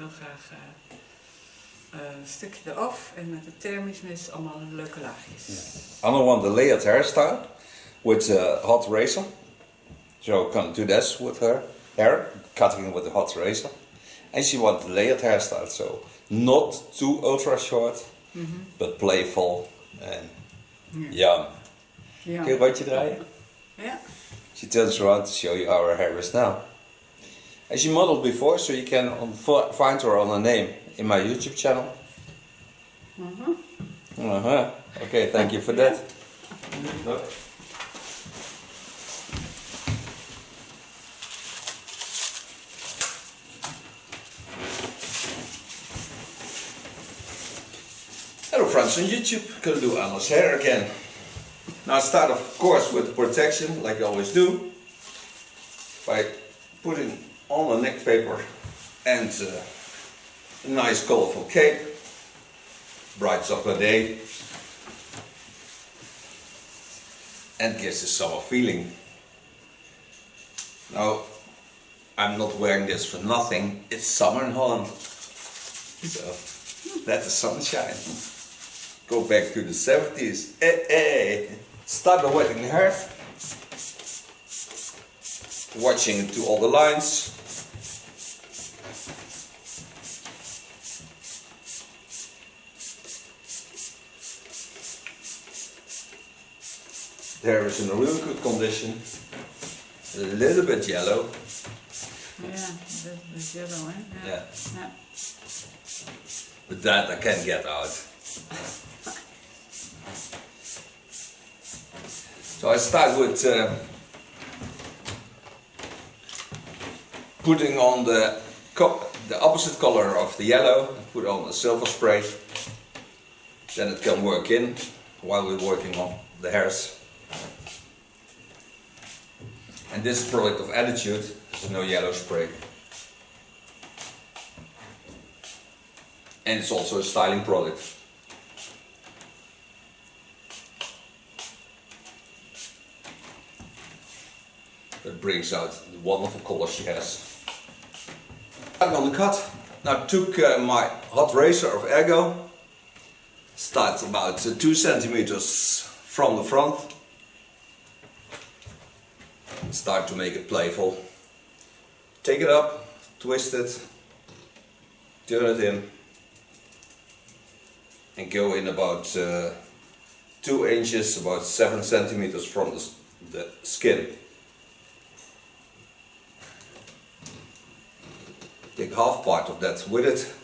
wil graag een stukje eraf en met de thermismis allemaal leuke laagjes. Yeah. Anna want the layered hairstyle with a hot razor. So I'm gonna do this with her hair, cutting with a hot razor. And she wants the layered hairstyle, so not too ultra short, but playful and yum. Ja. Kun je wat je draaien? Ja. She turns around to show you how her hair is now. And she modeled before, so you can find her on her name in my YouTube channel. Okay, thank you for that. Look. Hello friends on YouTube, gonna do Anna's hair again. Now I start of course with the protection, like I always do, by putting on a neck paper and a nice colorful cape, bright chocolate day, and gives a summer feeling. Now I'm not wearing this for nothing, it's summer in Holland, so let the sunshine. Go back to the 70s. Start the wedding hair. Watching to all the lines. The hair is in a real good condition. A little bit yellow. Yeah, that's yellow, eh? Yeah. Yeah. But that I can get out. So I start with putting on the opposite color of the yellow, put on the silver spray, then it can work in while we're working on the hairs. And this is product of Attitude, there's no yellow spray. And it's also a styling product. That brings out the wonderful color she has. I'm on the cut. Now I took my hot razor of Ergo, start about 2 centimeters from the front, start to make it playful. Take it up, twist it, turn it in, and go in about 2 inches, about 7 centimeters from the skin. Take half part of that with it.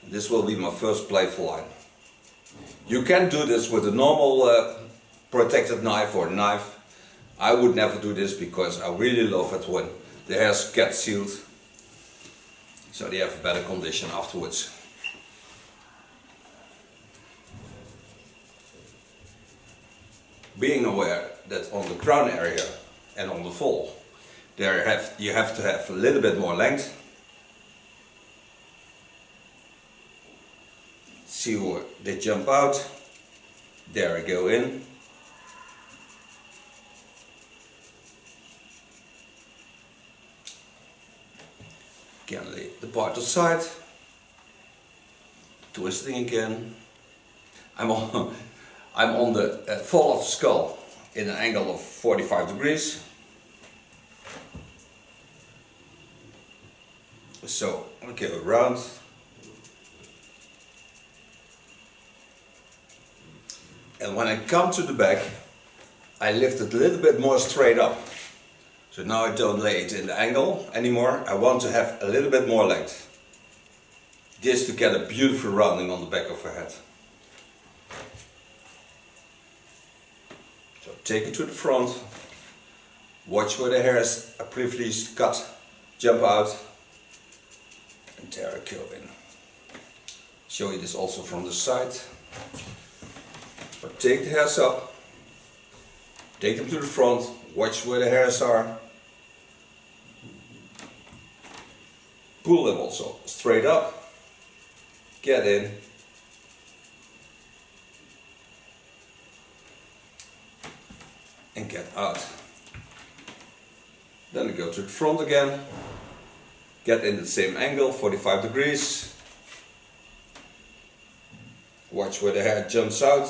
This will be my first playful line. You can do this with a normal protected knife or knife. I would never do this because I really love it when the hairs get sealed, so they have a better condition afterwards. Being aware that on the crown area and on the fall, you have to have a little bit more length. See where they jump out. There I go in. Again, lay the part aside. Twisting again. I'm on the fall of the skull in an angle of 45 degrees. So I go around. And when I come to the back, I lift it a little bit more straight up. So now I don't lay it in the angle anymore. I want to have a little bit more length. Just to get a beautiful rounding on the back of her head. So take it to the front. Watch where the hairs are previously cut. Jump out. And there I go in. Show you this also from the side. But take the hairs up. Take them to the front. Watch where the hairs are. Pull them also straight up. Get in. And get out. Then I go to the front again. Get in the same angle, 45 degrees. Watch where the hair jumps out.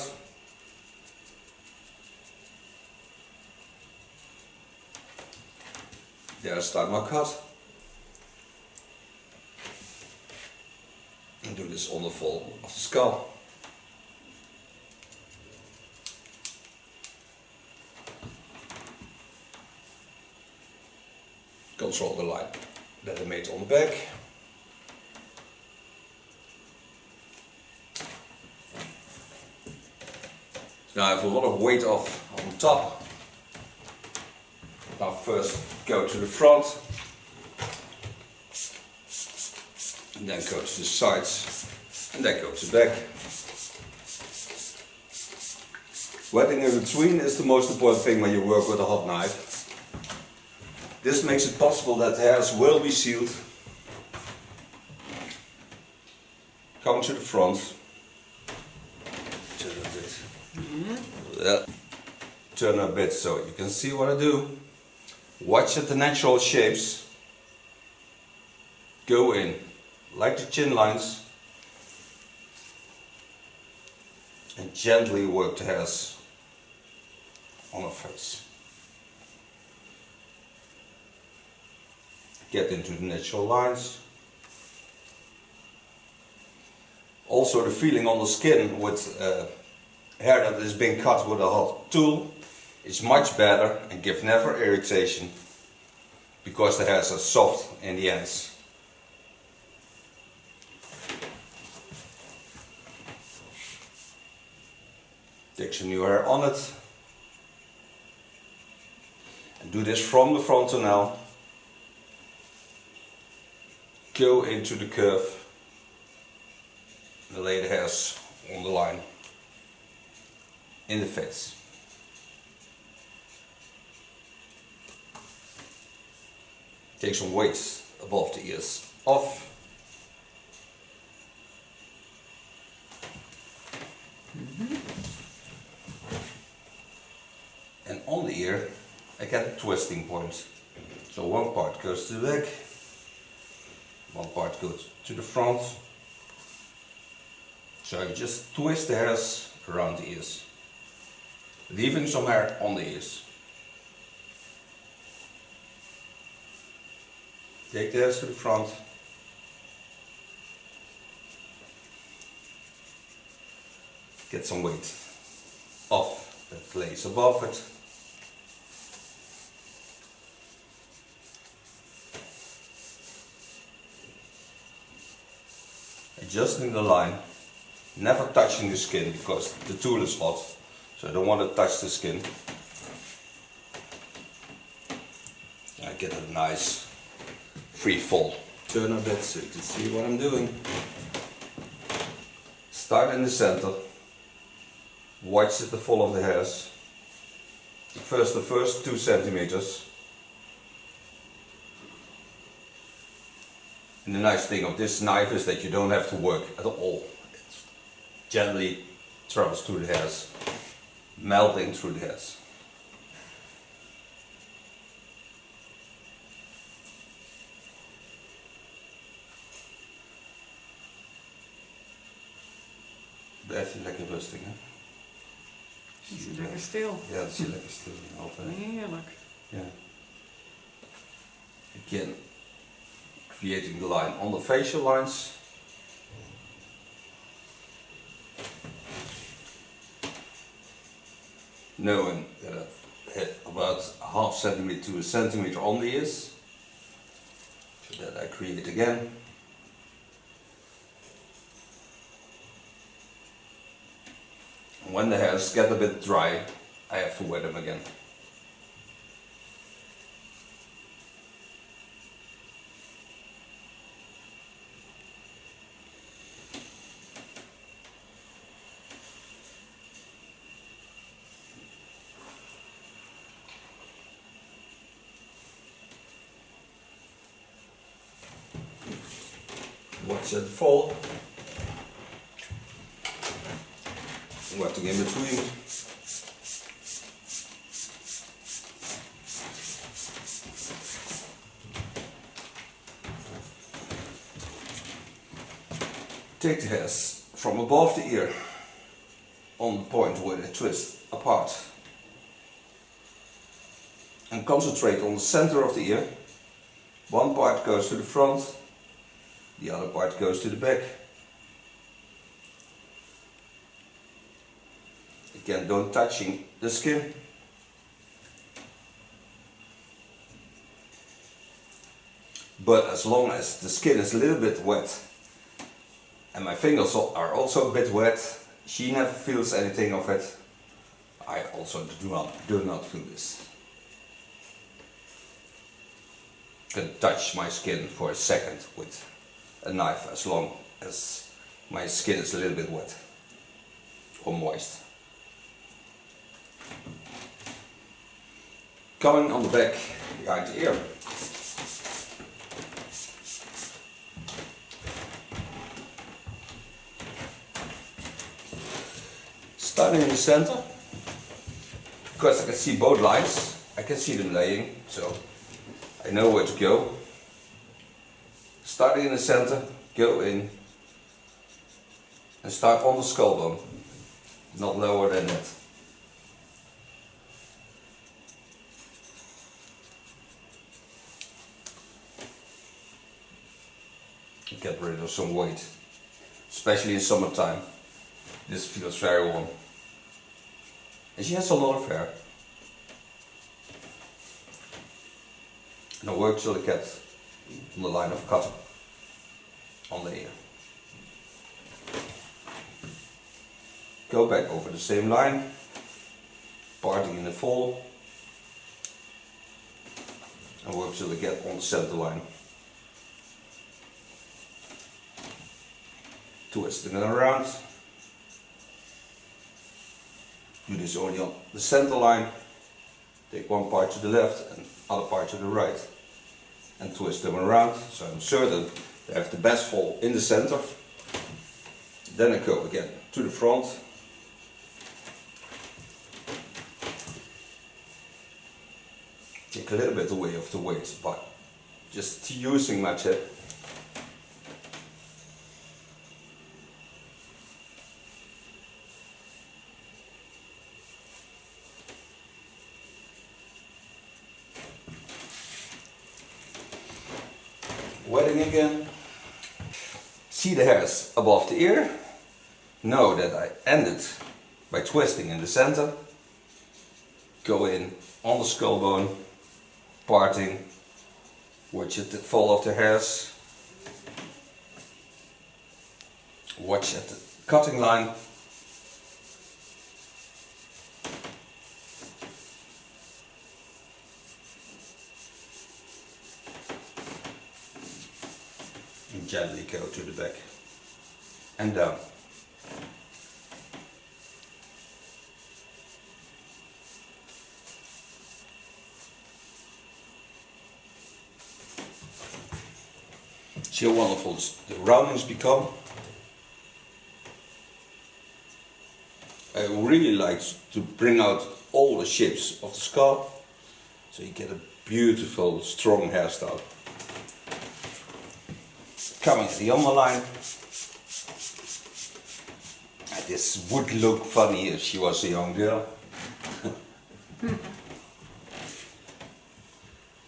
There I start my cut. And do this on the fall of the skull. Control the line that I made on the back. Now I have a lot of weight off on top. Now first go to the front, and then go to the sides, and then go to the back. Wetting in between is the most important thing when you work with a hot knife. This makes it possible that the hairs will be sealed. Come to the front. Turn a bit. Turn a bit so you can see what I do. Watch at the natural shapes. Go in, like the chin lines. And gently work the hairs on her face. Get into the natural lines. Also the feeling on the skin with hair that is being cut with a hot tool is much better and gives never irritation because the hairs are soft in the ends. Take some new hair on it and do this from the frontal. Go into the curve and lay the hairs on the line in the face. Take some weight above the ears off. And on the ear I get a twisting point. So one part goes to the back. One part goes to the front. So you just twist the hairs around the ears, leaving some hair on the ears. Take the hairs to the front. Get some weight off that lays above it. Adjusting the line, never touching the skin because the tool is hot, so I don't want to touch the skin. I get a nice free fall. Turn a bit so you can see what I'm doing. Start in the center, watch the fall of the hairs. The first 2 centimeters. And the nice thing of this knife is that you don't have to work at all. It gently travels through the hairs, melting through the hairs. Blijft hij lekker rustig, hè? Het is lekker stil. Ja, het is lekker stil. Altijd. Heerlijk. Ja. Again, creating the line on the facial lines. Knowing that I hit about half centimeter to a centimeter on the ears. So that I create again. And when the hairs get a bit dry, I have to wet them again. Watch it fall. Wetting in between. Take the hairs from above the ear on the point where they twist apart and concentrate on the center of the ear. One part goes to the front, the other part goes to the back. Again, don't touching the skin. But as long as the skin is a little bit wet and my fingers are also a bit wet, she never feels anything of it. I also do not feel this. Can touch my skin for a second with a knife as long as my skin is a little bit wet or moist. Coming on the back behind the ear. Starting in the center, because I can see both lines, I can see them laying, so I know where to go. Starting in the center, go in and start on the skull bone, not lower than that. Get rid of some weight, especially in summertime. This feels very warm. And she has a lot of hair. And I work till I get on the line of cut on the ear. Go back over the same line, parting in the fall, and work till I get on the center line. Twisting it around. Do this only on the center line. Take one part to the left and other part to the right and twist them around, so I'm certain they have the best fall in the center. Then I go again to the front. Take a little bit away of the weight by just using my tip. Wetting again. See the hairs above the ear. Know that I ended by twisting in the center. Go in on the skull bone, parting. Watch at the fall of the hairs. Watch at the cutting line. And gently go to the back and down. See how wonderful the roundings become. I really like to bring out all the shapes of the scalp, so you get a beautiful, strong hairstyle. Coming to the underline. This would look funny if she was a young girl.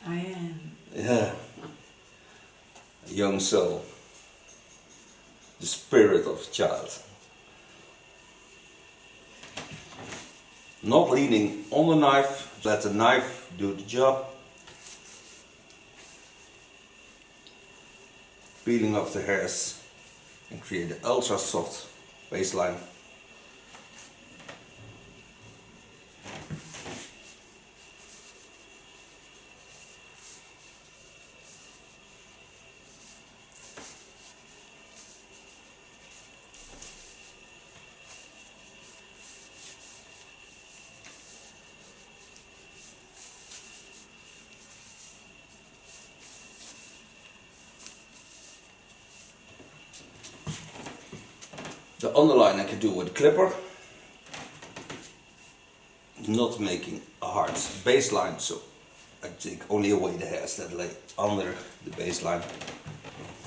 I am. Yeah. A young soul. The spirit of a child. Not leaning on the knife, let the knife do the job. Peeling off the hairs and create an ultra soft baseline. The underline I can do with a clipper, not making a hard baseline, so I take only away the hairs that lay under the baseline.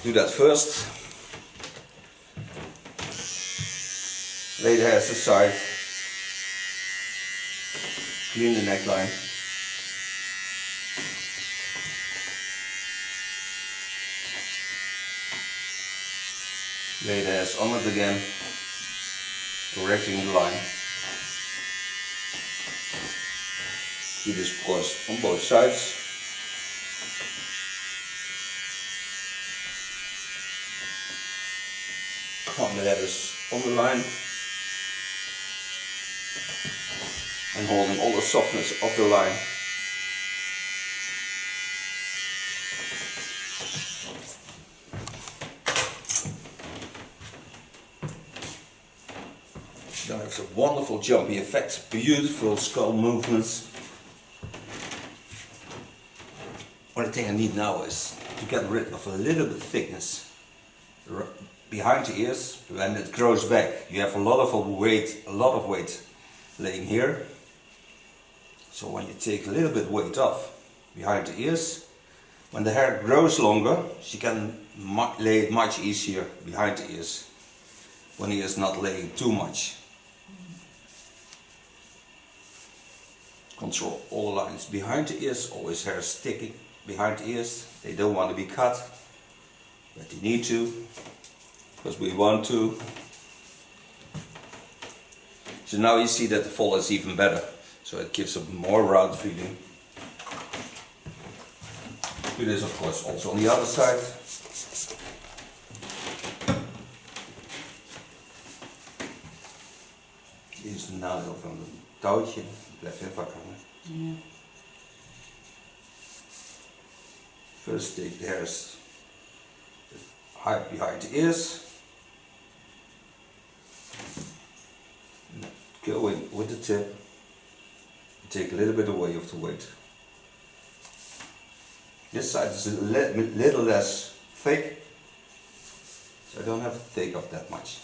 Do that first. Lay the hairs aside. Clean the neckline. Lay the hairs on it again, correcting the line. Do this of course on both sides. Comb the hairs on the line. And holding all the softness of the line. Then it's a wonderful jumpy effect, beautiful skull movements. Only thing I need now is to get rid of a little bit of thickness behind the ears. When it grows back, you have a lot of weight laying here. So when you take a little bit weight off behind the ears, when the hair grows longer, she can lay it much easier behind the ears. When he is not laying too much. Control all the lines behind the ears, always hair sticking behind the ears. They don't want to be cut, but they need to, because we want to. So now you see that the fall is even better, so it gives a more round feeling. Do this of course also on the other side. Dit is een nadeel van een touwtje. Blijf even wakker. Yeah. First take the hairs hide behind the ears. Go in with the tip. Take a little bit away of the weight. This side is a little less thick, so I don't have to take off that much.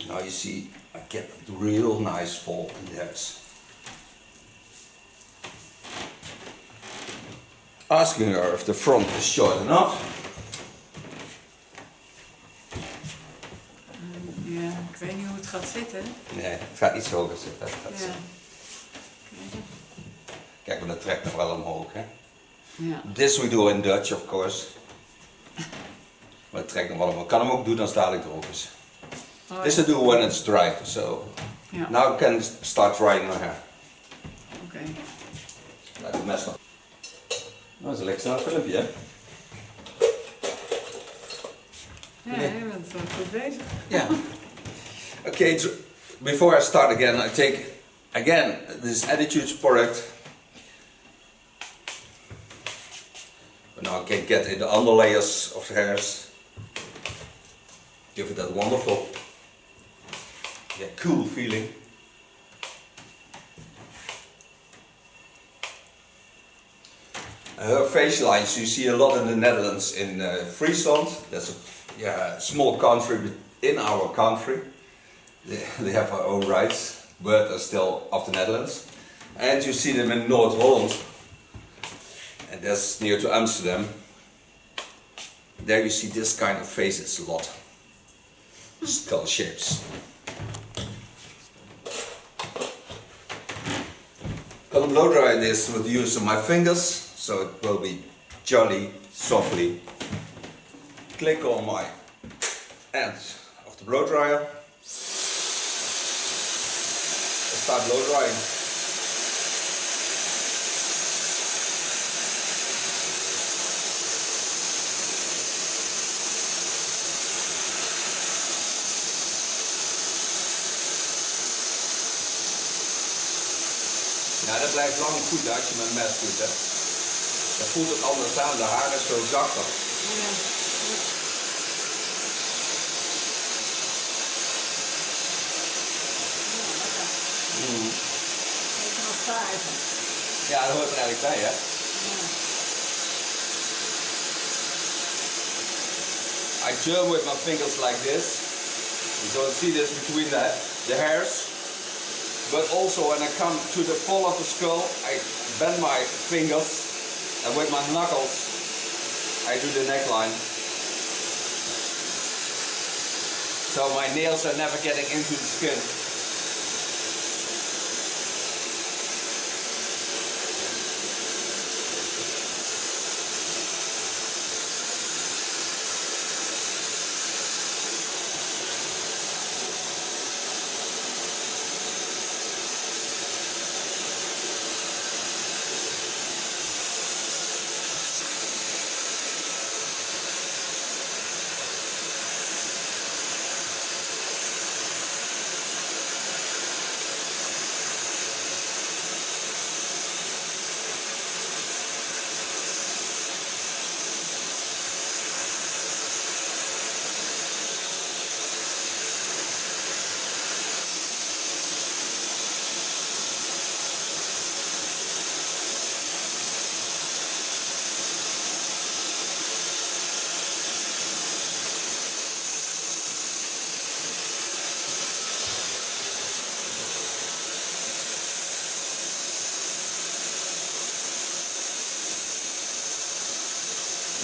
Now you see I get a real nice fall in the hairs. Asking her if the front is short enough. Ja, ik weet niet hoe het gaat zitten. Nee, het gaat iets hoger zitten. Ja. Kijk, maar dat trekt nog wel omhoog. Hè? Ja. This we do in Dutch, of course. Maar het trekt nog wel omhoog. Ik kan hem ook doen als het dadelijk droog is. Oh, this I do when it's dry, so now I can start drying my hair. Okay. Laat het mes nog. Nou, dat is een lekker snel filmpje, hè? Ja, je bent goed bezig. Yeah. Okay, before I start again, I take again this Attitudes product. But now I can get in the under layers of the hairs. Give it that wonderful, cool feeling. Her face lines you see a lot in the Netherlands, in Friesland. That's a small country in our country. They have their own rights, but are still of the Netherlands. And you see them in North Holland, and that's near to Amsterdam. There you see this kind of faces a lot. Skull shapes. Gonna blow dry this with the use of my fingers, so it will be jolly, softly. Click on my end of the blow dryer. Let's start blow drying. Ja, dat blijft lang goed als je met een mes doet, hè. Dan voelt het anders aan, de haar is zo zachter. Ja. Even nog vijven. Ja, dat hoort er eigenlijk bij, hè. Ja. I turn with my fingers like this. You don't see this between the hairs. But also when I come to the fall of the skull, I bend my fingers And with my knuckles, I do the neckline. So my nails are never getting into the skin.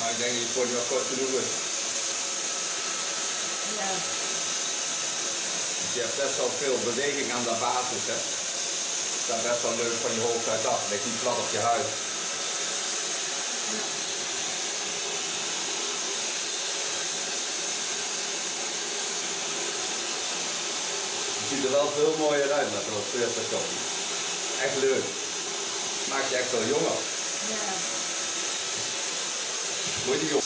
Nou, ik denk dat je het wel kort te doen is. Ja. Je hebt best wel veel beweging aan de basis, hè. Het staat best wel leuk van je hoofd uit af. Het ligt niet plat op je huid. Ja. Het ziet er wel veel mooier uit met dat eerste kant. Echt leuk. Maakt je echt wel jonger. Ja. Word je jong.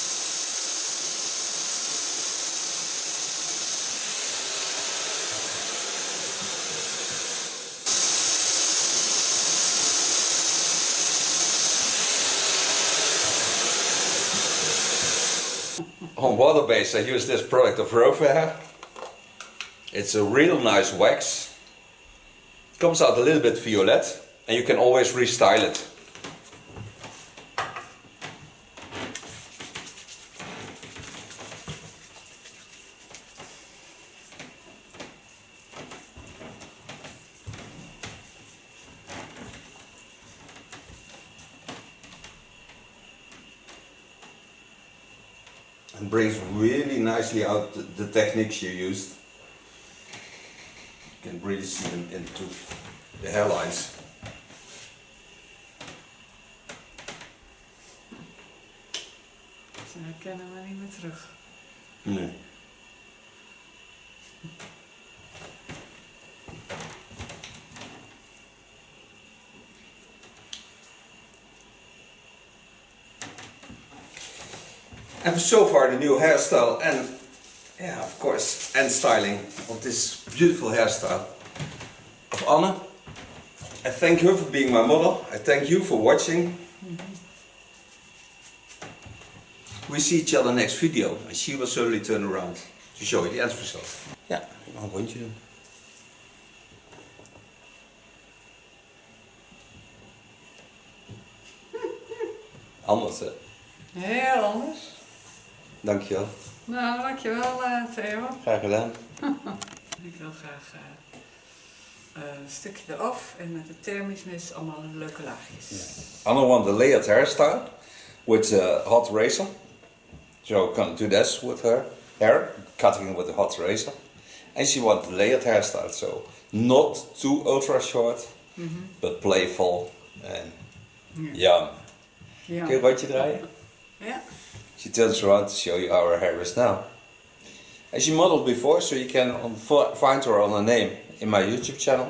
On water base I use this product of Rover. It's a real nice wax. It comes out a little bit violet and you can always restyle it. And brings really nicely out the techniques you used. You can really see them into the hairlines. Ze herkennen we niet meer terug. Nee. And so far the new hairstyle and, yeah, of course, and styling of this beautiful hairstyle of Anne. I thank her for being my model. I thank you for watching. We see each other next video and she will certainly turn around to show you the end result. Ja, ik mag een rondje doen. Anders, hè? Heel anders. Dankjewel. Nou, dankjewel Theo. Graag gedaan. Ik wil graag een stukje eraf en met de thermismis allemaal leuke laagjes. Yeah. Anna want a layered hairstyle with a hot razor. So can do this with her hair, cutting with a hot razor. And she wants a layered hairstyle, so not too ultra short, but playful and young. Ja. Kun je een rondje draaien? Ja. She turns around to show you how her hair is now. And she modeled before, so you can find her on her name in my YouTube channel.